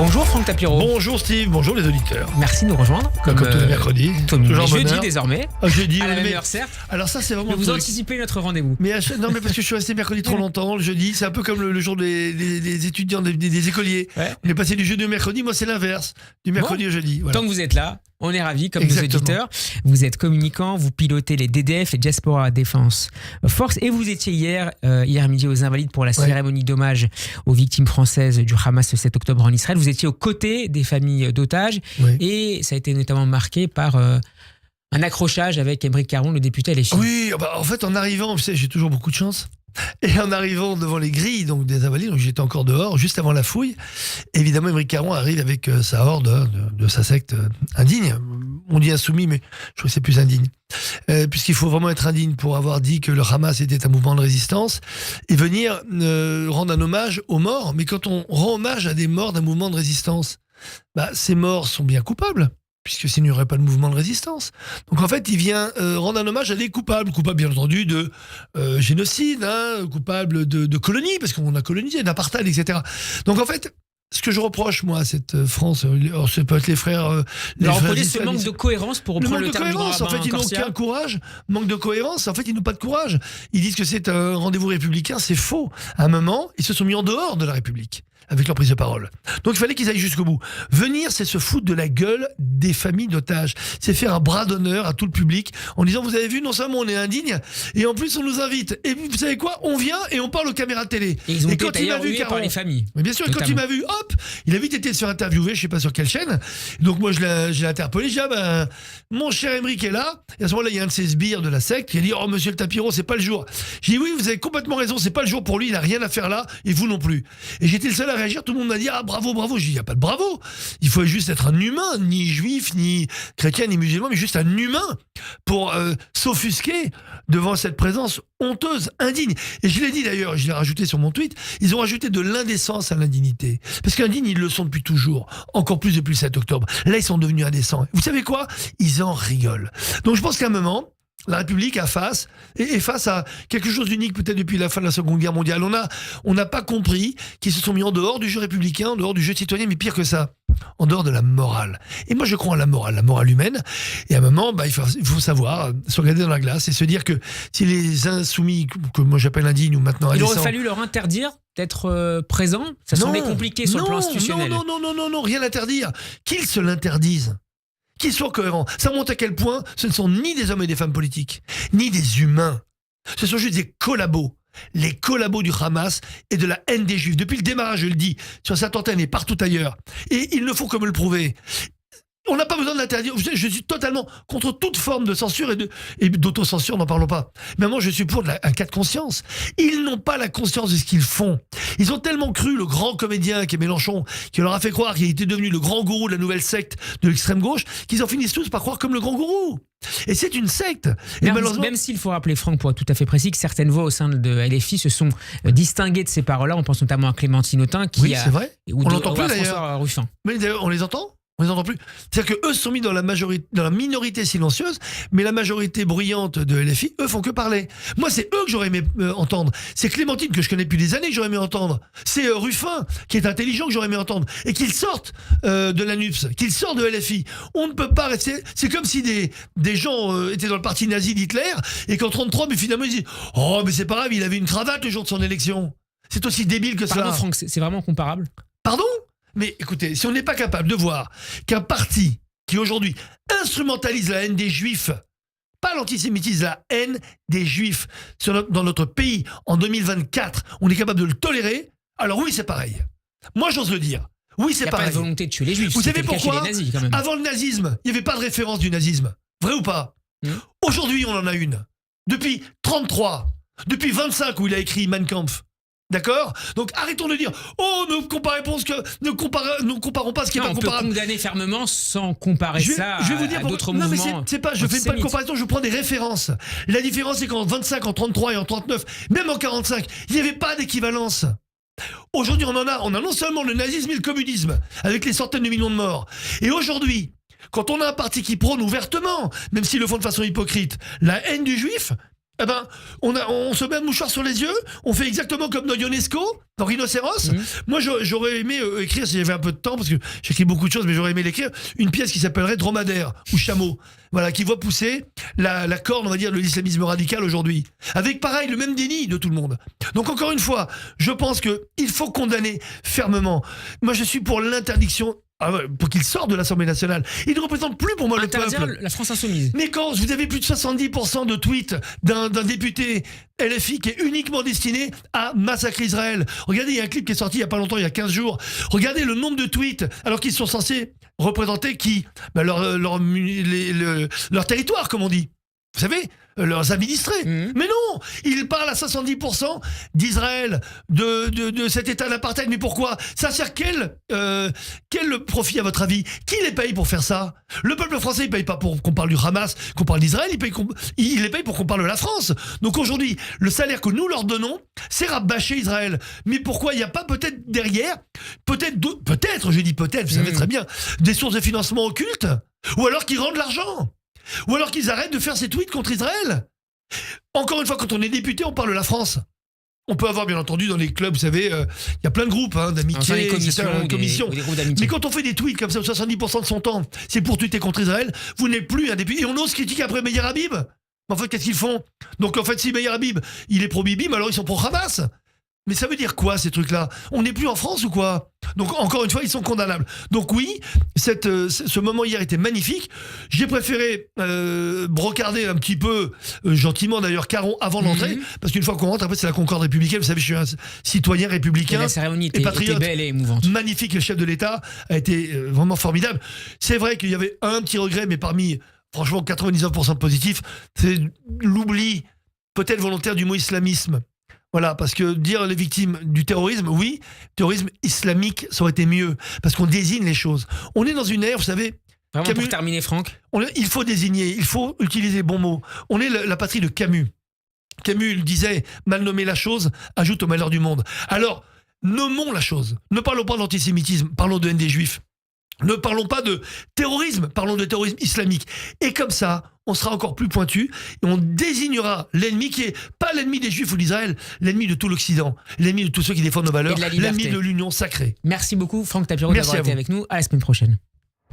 Bonjour Franck Tapiro. Bonjour Steve, bonjour les auditeurs. Merci de nous rejoindre. Comme tous les mercredis. Toujours jeudi désormais. Jeudi, à la même heure certes. Alors ça c'est vraiment... Mais vous anticipez notre rendez-vous. Mais non mais parce que je suis resté mercredi trop longtemps, le jeudi. C'est un peu comme le jour des étudiants, des écoliers. Ouais. On est passé du jeudi au mercredi, moi c'est l'inverse. Du mercredi au jeudi. Voilà. Tant que vous êtes là, on est ravis comme nos auditeurs. Vous êtes communicant, vous pilotez les DDF, les Diaspora Défense Force. Et vous étiez hier midi aux Invalides pour la cérémonie d'hommage aux victimes françaises du Hamas le 7 octobre en Israël. Vous étiez aux côtés des familles d'otages. Et ça a été notamment marqué par... un accrochage avec Aymeric Caron, le député LFI. Oui, en fait, en arrivant, vous savez, j'ai toujours beaucoup de chance. Et en arrivant devant les grilles donc des Invalides, donc j'étais encore dehors, juste avant la fouille, évidemment, Aymeric Caron arrive avec sa horde de sa secte indigne. On dit insoumis, mais je trouve que c'est plus indigne. Puisqu'il faut vraiment être indigne pour avoir dit que le Hamas était un mouvement de résistance et venir rendre un hommage aux morts. Mais quand on rend hommage à des morts d'un mouvement de résistance, ces morts sont bien coupables, puisque s'il n'y aurait pas de mouvement de résistance. Donc en fait, il vient rendre un hommage à des coupables bien entendu de génocide, coupables de colonie, parce qu'on a colonisé, d'apartheid, etc. Donc en fait, ce que je reproche, moi, à cette France, ça peut être les frères... Alors, reprocher ce manque de cohérence pour reprendre le terme du grand rabbin. En fait, ils n'ont aucun courage. Manque de cohérence. En fait, ils n'ont pas de courage. Ils disent que c'est un rendez-vous républicain. C'est faux. À un moment, ils se sont mis en dehors de la République avec leur prise de parole. Donc, il fallait qu'ils aillent jusqu'au bout. Venir, c'est se foutre de la gueule des familles d'otages. C'est faire un bras d'honneur à tout le public en disant, vous avez vu, non seulement on est indigne, et en plus on nous invite. Et vous savez quoi? On vient et on parle aux caméras de télé. Et ils ont été d'ailleurs hués par les familles. Mais bien sûr, notamment. Quand il m'a vu, hop, il a vite été se faire interviewer, je sais pas sur quelle chaîne. Donc moi, je l'ai interpellé. J'ai dit, mon cher Aymeric est là. Et à ce moment-là, il y a un de ces sbires de la secte qui a dit, oh, monsieur le Tapiro, c'est pas le jour. J'ai dit, oui, vous avez complètement raison, c'est pas le jour pour lui, il n'a rien à faire là, et vous non plus. Et j'étais le seul à réagir, tout le monde m'a dit, bravo, bravo. J'ai dit, il n'y a pas de bravo. Il faut juste être un humain, ni juif, ni chrétien, ni musulman, mais juste un humain pour s'offusquer devant cette présence honteuse, indigne. Et je l'ai dit d'ailleurs, je l'ai rajouté sur mon tweet, ils ont rajouté de l'indécence à l'indignité. Parce qu'indignes, ils le sont depuis toujours. Encore plus depuis le 7 octobre. Là, ils sont devenus indécents. Vous savez quoi? Ils en rigolent. Donc je pense qu'à un moment, la République est face à quelque chose d'unique peut-être depuis la fin de la Seconde Guerre mondiale. On n'a pas compris qu'ils se sont mis en dehors du jeu républicain, en dehors du jeu citoyen, mais pire que ça, en dehors de la morale. Et moi je crois en la morale humaine. Et à un moment, il faut savoir se regarder dans la glace et se dire que si les insoumis, que moi j'appelle indignes ou maintenant il indécents... aurait fallu leur interdire d'être présents. Ça semblait compliqué sur le plan institutionnel. Non, rien interdire. Qu'ils se l'interdisent. Qu'ils soient cohérents. Ça montre à quel point ce ne sont ni des hommes et des femmes politiques, ni des humains. Ce sont juste des collabos. Les collabos du Hamas et de la haine des Juifs. Depuis le démarrage, je le dis, sur cette antenne et partout ailleurs. Et ils ne font que me le prouver. On n'a pas besoin de l'interdire. Je suis totalement contre toute forme de censure et d'autocensure, n'en parlons pas. Mais moi, je suis pour un cas de conscience. Ils n'ont pas la conscience de ce qu'ils font. Ils ont tellement cru le grand comédien qui est Mélenchon, qui leur a fait croire qu'il était devenu le grand gourou de la nouvelle secte de l'extrême gauche, qu'ils en finissent tous par croire comme le grand gourou. Et c'est une secte. Et malheureusement... Même s'il faut rappeler, Franck, pour être tout à fait précis, que certaines voix au sein de LFI se sont distinguées de ces paroles-là. On pense notamment à Clémentine Autain, qui c'est vrai. On l'entend plus d'ailleurs. François Ruffin. Mais d'ailleurs, on les entend. On les entend plus. C'est-à-dire qu'eux se sont mis dans la minorité silencieuse, mais la majorité bruyante de LFI, eux font que parler. Moi, c'est eux que j'aurais aimé entendre. C'est Clémentine, que je connais depuis des années, que j'aurais aimé entendre. C'est Ruffin, qui est intelligent, que j'aurais aimé entendre. Et qu'il sorte de la NUPS, qu'il sorte de LFI. On ne peut pas rester... C'est comme si des gens étaient dans le parti nazi d'Hitler, et qu'en 1933, mais finalement, ils disent « Oh, mais c'est pas grave, il avait une cravate le jour de son élection. » C'est aussi débile que ça. Pardon, Franck, c'est vraiment comparable? Pardon? Mais écoutez, si on n'est pas capable de voir qu'un parti qui aujourd'hui instrumentalise la haine des Juifs, pas l'antisémitisme, la haine des Juifs dans notre pays en 2024, on est capable de le tolérer, alors oui, c'est pareil. Moi, j'ose le dire. Oui, c'est pareil. Il n'y a pas de volonté de tuer les Juifs. Vous savez pourquoi? Nazis, quand même. Avant le nazisme, il n'y avait pas de référence du nazisme. Vrai ou pas? Aujourd'hui, on en a une. Depuis 1933, depuis 1925 où il a écrit Mein Kampf. D'accord? Donc arrêtons de dire ne comparons pas ce qui n'est pas comparable. On peut condamner fermement sans comparer ça à d'autres mouvements. Non, mais je fais pas de comparaison, je prends des références. La différence, c'est qu'en 25, en 33 et en 39, même en 45, il n'y avait pas d'équivalence. Aujourd'hui, on a non seulement le nazisme et le communisme, avec les centaines de millions de morts. Et aujourd'hui, quand on a un parti qui prône ouvertement, même s'ils le font de façon hypocrite, la haine du juif, eh ben, on se met un mouchoir sur les yeux, on fait exactement comme dans Ionesco, dans Rhinocéros. Moi, j'aurais aimé écrire, si j'avais un peu de temps, parce que j'écris beaucoup de choses, mais j'aurais aimé l'écrire, une pièce qui s'appellerait Dromadaire ou Chameau. Voilà, qui voit pousser la corne, on va dire, de l'islamisme radical aujourd'hui. Avec, pareil, le même déni de tout le monde. Donc, encore une fois, je pense qu'il faut condamner fermement. Moi, je suis pour l'interdiction. Pour qu'il sorte de l'Assemblée nationale. Il ne représente plus pour moi le peuple. La France insoumise. Mais quand vous avez plus de 70% de tweets d'un député LFI qui est uniquement destiné à massacrer Israël. Regardez, il y a un clip qui est sorti il y a pas longtemps, il y a 15 jours. Regardez le nombre de tweets, alors qu'ils sont censés représenter qui leur territoire, comme on dit. Vous savez, leurs administrés. Mais non, ils parlent à 70% d'Israël, de cet état d'apartheid. Mais pourquoi? Ça sert quel profit à votre avis? Qui les paye pour faire ça? Le peuple français, il paye pas pour qu'on parle du Hamas, qu'on parle d'Israël, il les paye pour qu'on parle de la France. Donc aujourd'hui, le salaire que nous leur donnons sert à bâcher Israël. Mais pourquoi il n'y a pas peut-être derrière, peut-être, je dis peut-être, vous savez très bien, des sources de financement occultes? Ou alors qu'ils rendent l'argent? Ou alors qu'ils arrêtent de faire ces tweets contre Israël. Encore une fois, quand on est député, on parle de la France. On peut avoir, bien entendu, dans les clubs, vous savez, il y a plein de groupes d'amitié, commissions. Mais quand on fait des tweets comme ça, 70% de son temps, c'est pour tweeter contre Israël, vous n'êtes plus un député. Et on ose critiquer après Meir Habib. En fait, qu'est-ce qu'ils font? Donc, en fait, si Meir Habib, il est pro-Bibim, alors ils sont pro-Hamas. Mais ça veut dire quoi, ces trucs-là? On n'est plus en France ou quoi? Donc, encore une fois, ils sont condamnables. Donc oui, ce moment hier était magnifique. J'ai préféré brocarder un petit peu, gentiment d'ailleurs, Caron avant l'entrée, parce qu'une fois qu'on rentre, après c'est la concorde républicaine. Vous savez, je suis un citoyen républicain et, la cérémonie était belle et émouvante. Magnifique, le chef de l'État a été vraiment formidable. C'est vrai qu'il y avait un petit regret, mais parmi, franchement, 99% de positif, c'est l'oubli, peut-être volontaire, du mot islamisme. Voilà, parce que dire les victimes du terrorisme, oui, terrorisme islamique, ça aurait été mieux, parce qu'on désigne les choses. On est dans une ère, vous savez... Vraiment, Camus, pour terminer, Franck, il faut désigner, il faut utiliser les bons mots. On est la patrie de Camus. Camus disait, mal nommer la chose, ajoute au malheur du monde. Alors, nommons la chose. Ne parlons pas d'antisémitisme, parlons de haine des juifs. Ne parlons pas de terrorisme, parlons de terrorisme islamique. Et comme ça, on sera encore plus pointu et on désignera l'ennemi qui est pas l'ennemi des Juifs ou d'Israël, l'ennemi de tout l'Occident, l'ennemi de tous ceux qui défendent nos valeurs, l'ennemi de l'union sacrée. Merci beaucoup, Franck Tapiro, d'avoir été avec nous. À la semaine prochaine.